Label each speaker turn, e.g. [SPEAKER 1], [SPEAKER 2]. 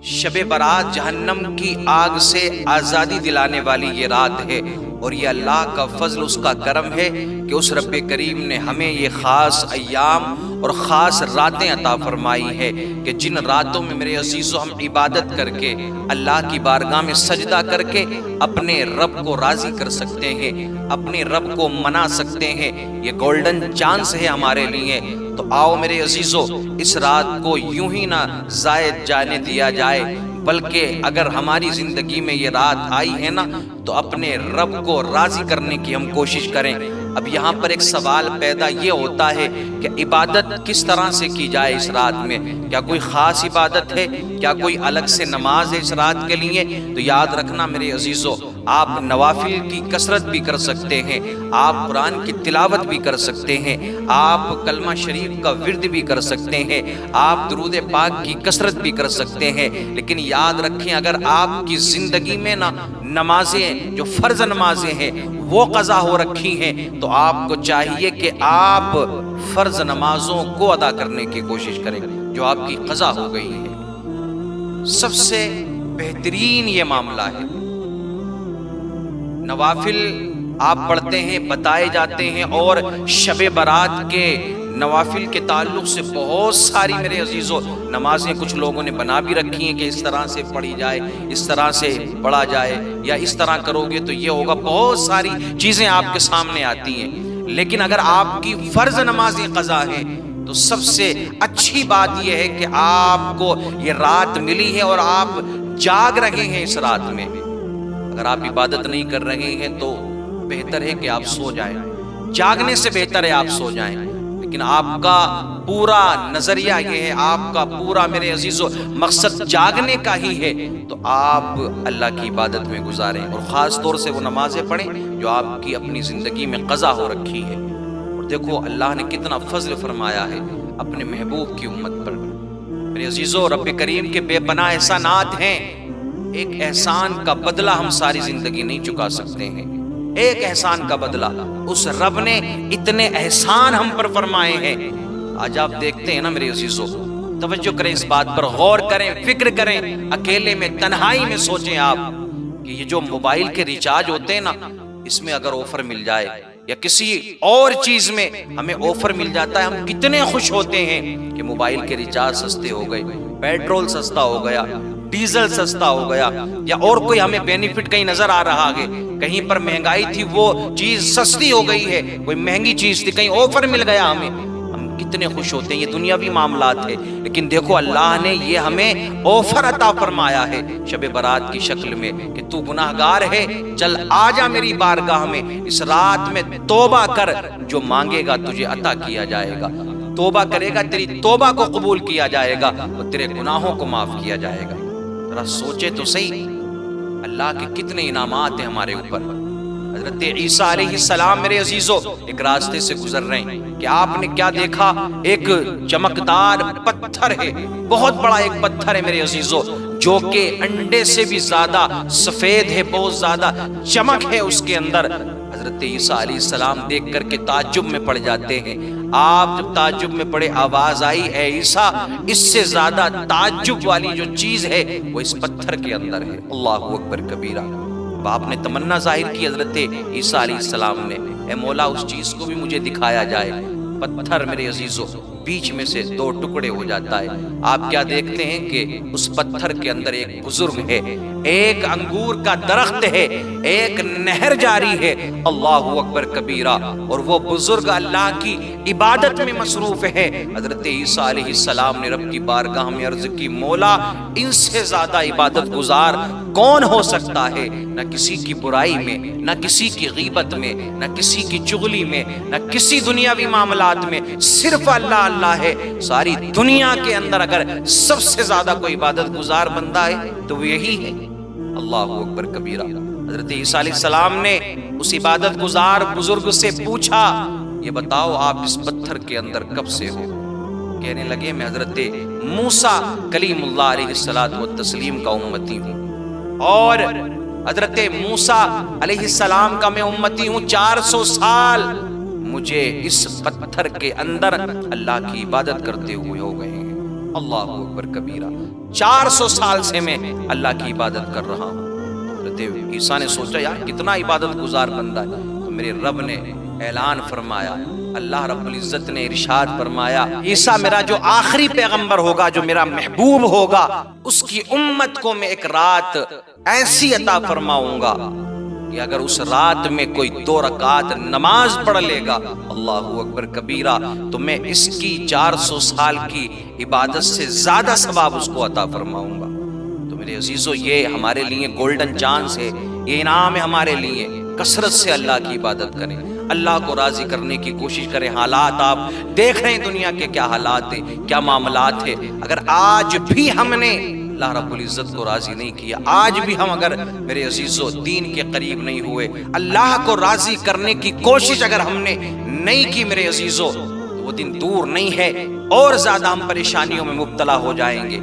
[SPEAKER 1] شب برات جہنم کی آگ سے آزادی دلانے والی یہ رات ہے، اور یہ اللہ کا فضل، اس کا کرم ہے کہ اس رب کریم نے ہمیں یہ خاص ایام اور خاص راتیں عطا فرمائی ہے کہ جن راتوں میں میرے عزیزو ہم عبادت کر کے اللہ کی بارگاہ میں سجدہ کر کے اپنے رب کو راضی کر سکتے ہیں، اپنے رب کو منا سکتے ہیں۔ یہ گولڈن چانس ہے ہمارے لیے۔ تو آؤ میرے عزیزو، اس رات کو یوں ہی نہ ضائع جانے دیا جائے، بلکہ اگر ہماری زندگی میں یہ رات آئی ہے نا تو اپنے رب کو راضی کرنے کی ہم کوشش کریں۔ اب یہاں پر ایک سوال پیدا یہ ہوتا ہے کہ عبادت کس طرح سے کی جائے اس رات میں؟ کیا کوئی خاص عبادت ہے؟ کیا کوئی الگ سے نماز ہے اس رات کے لیے؟ تو یاد رکھنا میرے عزیزو، آپ نوافل کی کثرت بھی کر سکتے ہیں، آپ قرآن کی تلاوت بھی کر سکتے ہیں، آپ کلمہ شریف کا ورد بھی کر سکتے ہیں، آپ درود پاک کی کثرت بھی کر سکتے ہیں، لیکن یاد رکھیں اگر آپ کی زندگی میں نا نمازیں جو فرض نمازیں ہیں وہ قضا ہو رکھی ہیں تو آپ کو چاہیے کہ آپ فرض نمازوں کو ادا کرنے کی کوشش کریں جو آپ کی قضا ہو گئی ہے۔ سب سے بہترین یہ معاملہ ہے۔ نوافل آپ پڑھتے ہیں، بتائے جاتے ہیں، اور شب برات کے نوافل کے تعلق سے بہت ساری میرے عزیزو نمازیں کچھ لوگوں نے بنا بھی رکھی ہیں کہ اس طرح سے پڑھی جائے، اس طرح سے پڑھا جائے، یا اس طرح کرو گے تو یہ ہوگا۔ بہت ساری چیزیں آپ کے سامنے آتی ہیں، لیکن اگر آپ کی فرض نمازیں قضا ہیں تو سب سے اچھی بات یہ ہے کہ آپ کو یہ رات ملی ہے اور آپ جاگ رہے ہیں اس رات میں۔ اگر آپ عبادت نہیں کر رہے ہیں تو بہتر ہے کہ آپ سو جائیں، جاگنے سے بہتر ہے آپ سو جائیں، لیکن آپ کا پورا نظریہ یہ ہے، آپ کا پورا میرے عزیزو مقصد جاگنے کا ہی ہے، تو آپ اللہ کی عبادت میں گزاریں، اور خاص طور سے وہ نمازیں پڑھیں جو آپ کی اپنی زندگی میں قضا ہو رکھی ہے۔ اور دیکھو اللہ نے کتنا فضل فرمایا ہے اپنے محبوب کی امت پر۔ میرے عزیزو رب کریم کے بے پناہ احسانات ہیں، ایک احسان کا بدلہ ہم ساری زندگی نہیں چکا سکتے ہیں، ایک احسان کا بدلہ۔ اس رب نے اتنے احسان ہم پر فرمائے ہیں۔ آج آپ دیکھتے ہیں نا میرے عزیزو، توجہ کریں اس بات پر، غور کریں، فکر کریں، اکیلے میں تنہائی میں سوچیں آپ کہ یہ جو موبائل کے ریچارج ہوتے ہیں نا، اس میں اگر آفر مل جائے یا کسی اور چیز میں ہمیں آفر مل جاتا ہے، ہم کتنے خوش ہوتے ہیں کہ موبائل کے ریچارج سستے ہو گئے، پیٹرول سستا ہو گیا، ڈیزل سستا ہو گیا، یا اور کوئی ہمیں بینیفٹ کہیں نظر آ رہا ہے، کہیں پر مہنگائی تھی وہ چیز سستی ہو گئی ہے، کوئی مہنگی چیز تھی کہیں آفر مل گیا ہمیں، ہم کتنے خوش ہوتے ہیں۔ یہ دنیاوی معاملات ہے، لیکن دیکھو اللہ نے یہ ہمیں آفر عطا فرمایا ہے شب برات کی شکل میں کہ تو گناہگار ہے، چل آجا میری بارگاہ میں، اس رات میں توبہ کر، جو مانگے گا تجھے عطا کیا جائے گا، توبہ کرے گا تیری توبہ کو قبول کیا جائے گا اور تیرے گناہوں کو معاف کیا جائے گا۔ ذرا سوچے تو صحیح اللہ کے کتنے انعامات ہیں ہمارے اوپر۔ حضرت عیسیٰ علیہ السلام میرے عزیزو ایک راستے سے گزر رہے ہیں کہ آپ نے کیا دیکھا؟ ایک چمکدار پتھر ہے، بہت بڑا ایک پتھر ہے میرے عزیزو، جو کہ انڈے سے بھی زیادہ سفید ہے، بہت زیادہ چمک ہے اس کے اندر۔ حضرت عیسیٰ علیہ السلام دیکھ کر کے تعجب میں پڑ جاتے ہیں۔ آپ جب تعجب میں پڑے، آواز آئی، اے عیسیٰ، اس سے زیادہ تعجب والی جو چیز ہے وہ اس پتھر کے اندر ہے۔ اللہ اکبر کبیرہ۔ اب آپ نے تمنا ظاہر کی حضرت عیسیٰ علیہ السلام نے، اے مولا اس چیز کو بھی مجھے دکھایا جائے۔ پتھر میرے عزیزو بیچ میں سے دو ٹکڑے ہو جاتا ہے۔ آپ کیا دیکھتے ہیں کہ اس پتھر کے اندر ایک بزرگ ہے، ایک انگور کا درخت ہے، ایک نہر جاری ہے۔ اللہ اکبر کبیرہ۔ اور وہ بزرگ اللہ کی عبادت میں مصروف ہے۔ حضرت عیسیٰ علیہ السلام نے رب کی بارگاہ میں عرض کی، مولا ان سے زیادہ عبادت گزار کون ہو سکتا ہے؟ نہ کسی کی برائی میں، نہ کسی کی غیبت میں، نہ کسی کی چغلی میں، نہ کسی دنیاوی معاملات میں، صرف اللہ اللہ ہے۔ ساری دنیا کے اندر اگر سب سے زیادہ کوئی عبادت گزار بندہ ہے تو وہ یہی ہے۔ اللہ اکبر کبیرہ۔ حضرت عیسیٰ علیہ السلام نے اس عبادت گزار بزرگ سے پوچھا، یہ بتاؤ آپ اس پتھر کے اندر کب سے ہو؟ کہنے لگے میں حضرت موسیٰ کلیم اللہ علیہ السلام کا امتی ہوں، اور حضرت موسیٰ علیہ السلام کا میں امتی ہوں۔ 400 سال مجھے اس پتھر کے اندر اللہ کی عبادت کرتے ہوئے ہو گئے ہیں۔ اللہ اکبر کبیرہ۔ 400 سال سے میں اللہ کی عبادت کر رہا ہوں۔ حضرت عیسیٰ نے سوچا یار کتنا عبادت گزار بندہ ہے، تو میرے رب نے اعلان فرمایا، اللہ رب العزت نے ارشاد فرمایا، عیسیٰ میرا جو آخری پیغمبر ہوگا، جو میرا محبوب ہوگا، اس کی امت کو میں ایک رات ایسی عطا فرماؤں گا کہ اگر اس رات میں کوئی 2 رکعت نماز پڑھ لے گا، اللہ اکبر کبیرہ، تو میں اس کی 400 سال کی عبادت سے زیادہ ثواب اس کو عطا فرماؤں گا۔ تو میرے عزیزو، یہ ہمارے لیے گولڈن چانس ہے، یہ انعام ہے ہمارے لیے، کثرت سے اللہ کی عبادت کریں، اللہ کو راضی کرنے کی کوشش کریں۔ حالات آپ دیکھ رہے ہیں دنیا کے کیا حالات ہیں، کیا معاملات ہیں، اگر آج بھی ہم نے اللہ رب العزت کو راضی نہیں کیا، آج بھی ہم اگر میرے عزیزو دین کے قریب نہیں ہوئے، اللہ کو راضی کرنے کی کوشش اگر ہم نے نہیں کی میرے عزیزو، تو وہ دن دور نہیں ہے، اور زیادہ ہم پریشانیوں میں مبتلا ہو جائیں گے۔